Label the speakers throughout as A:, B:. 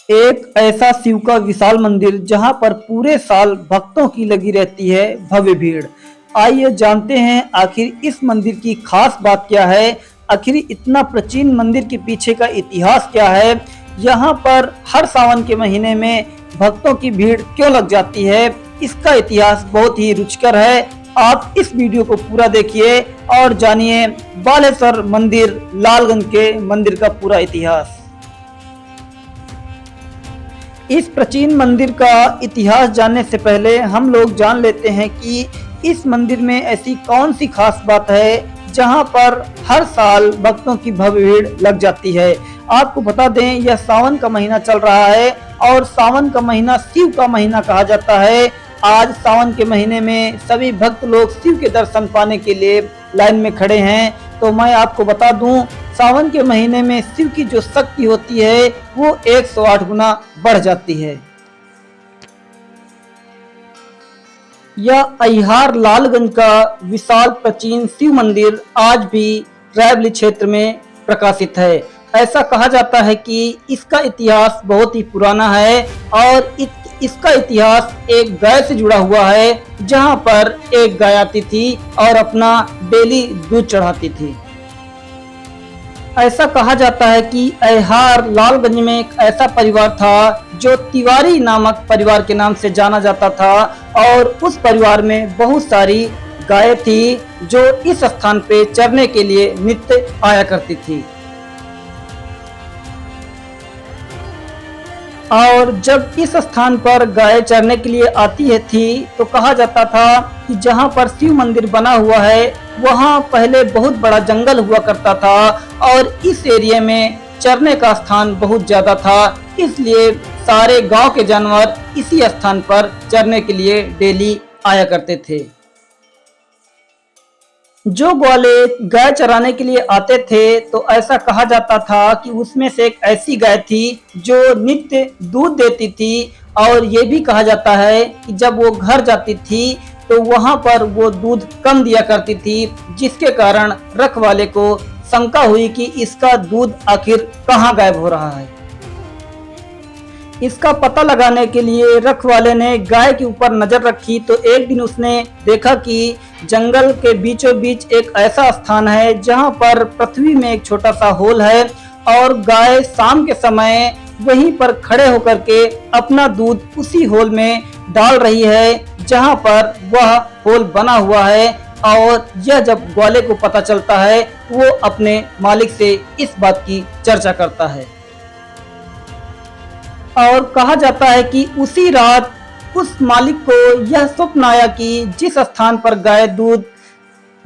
A: एक ऐसा शिव का विशाल मंदिर जहां पर पूरे साल भक्तों की लगी रहती है भव्य भीड़। आइए जानते हैं आखिर इस मंदिर की खास बात क्या है, आखिर इतना प्राचीन मंदिर के पीछे का इतिहास क्या है, यहाँ पर हर सावन के महीने में भक्तों की भीड़ क्यों लग जाती है। इसका इतिहास बहुत ही रुचिकर है। आप इस वीडियो को पूरा देखिए और जानिए बालेश्वर मंदिर लालगंज के मंदिर का पूरा इतिहास। इस प्राचीन मंदिर का इतिहास जानने से पहले हम लोग जान लेते हैं कि इस मंदिर में ऐसी कौन सी खास बात है जहां पर हर साल भक्तों की भव्य भीड़ लग जाती है। आपको बता दें, यह सावन का महीना चल रहा है और सावन का महीना शिव का महीना कहा जाता है। आज सावन के महीने में सभी भक्त लोग शिव के दर्शन पाने के लिए लाइन में खड़े हैं। तो मैं आपको बता दूं, सावन के महीने में शिव की जो शक्ति होती है वो 108 गुना बढ़ जाती है। यह अहिहार लालगंज का विशाल प्राचीन शिव मंदिर आज भी रायबली क्षेत्र में प्रकाशित है। ऐसा कहा जाता है कि इसका इतिहास बहुत ही पुराना है और इसका इतिहास एक गाय से जुड़ा हुआ है, जहां पर एक गाय आती थी और अपना डेली दूध चढ़ाती थी। ऐसा कहा जाता है कि अहिहार लालगंज में एक ऐसा परिवार था जो तिवारी नामक परिवार के नाम से जाना जाता था और उस परिवार में बहुत सारी गायें थी जो इस स्थान पे चरने के लिए नित्य आया करती थी। और जब इस स्थान पर गाय चरने के लिए आती है थी तो कहा जाता था कि जहां पर शिव मंदिर बना हुआ है वहां पहले बहुत बड़ा जंगल हुआ करता था और इस एरिया में चरने का स्थान बहुत ज्यादा था, इसलिए सारे गांव के जानवर इसी स्थान पर चरने के लिए डेली आया करते थे। जो ग्वाले गाय चराने के लिए आते थे तो ऐसा कहा जाता था कि उसमें से एक ऐसी गाय थी जो नित्य दूध देती थी और ये भी कहा जाता है कि जब वो घर जाती थी तो वहां पर वो दूध कम दिया करती थी, जिसके कारण रखवाले को शंका हुई कि इसका दूध आखिर कहाँ गायब हो रहा है। इसका पता लगाने के लिए रखवाले ने गाय के ऊपर नजर रखी तो एक दिन उसने देखा कि जंगल के बीचों बीच एक ऐसा स्थान है जहां पर पृथ्वी में एक छोटा सा होल है और गाय शाम के समय वहीं पर खड़े होकर के अपना दूध उसी होल में डाल रही है जहां पर वह होल बना हुआ है। और यह जब ग्वाले को पता चलता है वो अपने मालिक से इस बात की चर्चा करता है और कहा जाता है कि उसी रात उस मालिक को यह स्वप्न आया कि जिस स्थान पर गाय दूध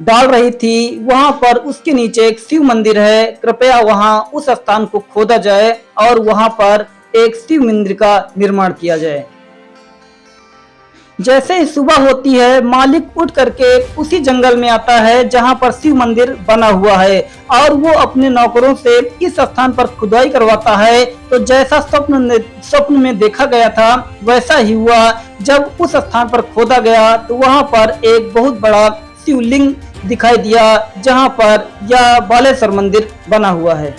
A: डाल रही थी वहां पर उसके नीचे एक शिव मंदिर है, कृपया वहां उस स्थान को खोदा जाए और वहां पर एक शिव मंदिर का निर्माण किया जाए। जैसे ही सुबह होती है मालिक उठ करके उसी जंगल में आता है जहां पर शिव मंदिर बना हुआ है और वो अपने नौकरों से इस स्थान पर खुदाई करवाता है। तो जैसा स्वप्न में देखा गया था वैसा ही हुआ। जब उस स्थान पर खोदा गया तो वहां पर एक बहुत बड़ा शिवलिंग दिखाई दिया जहां पर यह बालेश्वर मंदिर बना हुआ है।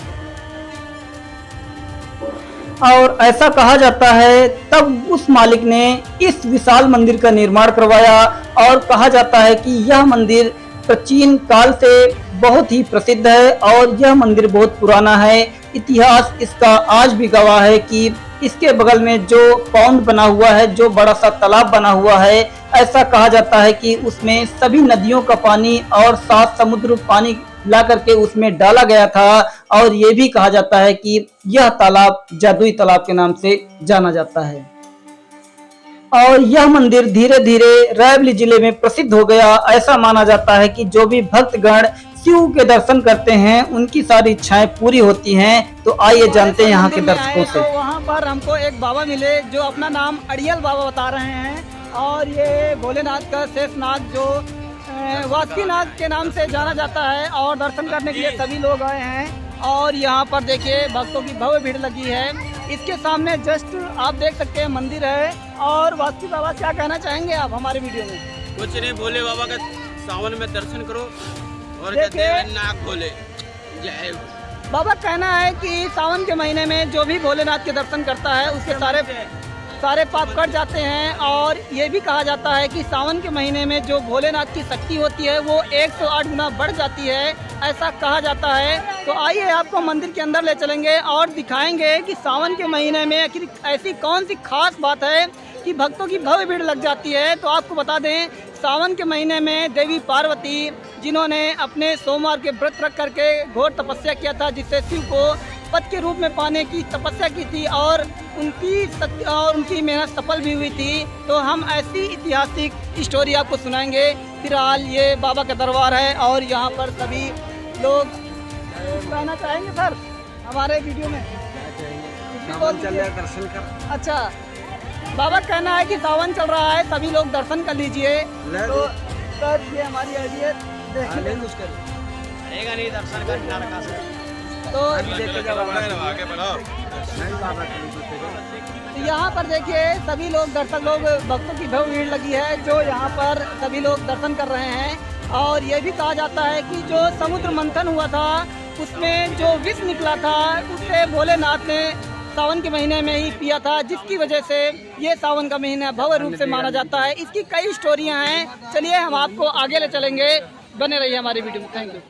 A: और ऐसा कहा जाता है तब उस मालिक ने इस विशाल मंदिर का निर्माण करवाया और कहा जाता है कि यह मंदिर प्राचीन काल से बहुत ही प्रसिद्ध है और यह मंदिर बहुत पुराना है। इतिहास इसका आज भी गवाह है कि इसके बगल में जो पौंड बना हुआ है, जो बड़ा सा तालाब बना हुआ है, ऐसा कहा जाता है कि उसमें सभी नदियों का पानी और 7 समुद्र पानी ला करके उसमें डाला गया था और ये भी कहा जाता है कि यह तालाब जादुई तालाब के नाम से जाना जाता है। और यह मंदिर धीरे धीरे रायबली जिले में प्रसिद्ध हो गया। ऐसा माना जाता है कि जो भी भक्तगण शिव के दर्शन करते हैं उनकी सारी इच्छाएं पूरी होती हैं। तो आइए जानते हैं यहाँ के दर्शकों से।
B: तो वहाँ पर हमको एक बाबा मिले जो अपना नाम अड़ियल बाबा बता रहे हैं और ये भोलेनाथ का शेषनाग जो वासुकीनाथ के नाम से जाना जाता है और दर्शन करने के लिए सभी लोग आए हैं। और यहाँ पर देखिए भक्तों की भव्य भीड़ लगी है। इसके सामने जस्ट आप देख सकते हैं मंदिर है। और वासुकी बाबा क्या कहना चाहेंगे आप हमारे वीडियो में?
C: कुछ नहीं, भोले बाबा का सावन में दर्शन करो और कहते हैं नाक खोले। जय
B: बाबा कहना है कि सावन के महीने में जो भी भोलेनाथ के दर्शन करता है उसके सारे पाप कट जाते हैं। और ये भी कहा जाता है कि सावन के महीने में जो भोलेनाथ की शक्ति होती है वो 108 गुना बढ़ जाती है, ऐसा कहा जाता है। तो आइए आपको मंदिर के अंदर ले चलेंगे और दिखाएंगे कि सावन के महीने में आखिर ऐसी कौन सी खास बात है कि भक्तों की भव्य भीड़ लग जाती है। तो आपको बता दें, सावन के महीने में देवी पार्वती जिन्होंने अपने सोमवार के व्रत रख करके घोर तपस्या किया था, जिससे शिव को पति के रूप में पाने की तपस्या की थी और उनकी मेहनत सफल भी हुई थी। तो हम ऐसी ऐतिहासिक स्टोरी आपको सुनाएंगे। फिलहाल ये बाबा का दरबार है और यहाँ पर सभी लोग कहना चाहेंगे सर हमारे वीडियो में
C: दर्शन कर।
B: अच्छा, बाबा कहना है कि सावन चल रहा है, सभी लोग दर्शन कर लीजिए। तो सर ये हमारी आइडिया देखिए
C: नहीं दर्शन कर
B: तो यहाँ पर देखिए सभी लोग दर्शक लोग भक्तों की भव्य भीड़ लगी है जो यहाँ पर सभी लोग दर्शन कर रहे हैं। और ये भी कहा जाता है कि जो समुद्र मंथन हुआ था उसमें जो विष निकला था उससे भोलेनाथ ने सावन के महीने में ही पिया था, जिसकी वजह से ये सावन का महीना भव्य रूप से माना जाता है। इसकी कई स्टोरियाँ हैं, चलिए हम आपको आगे ले चलेंगे, बने रहिए हमारी वीडियो में। Thank you.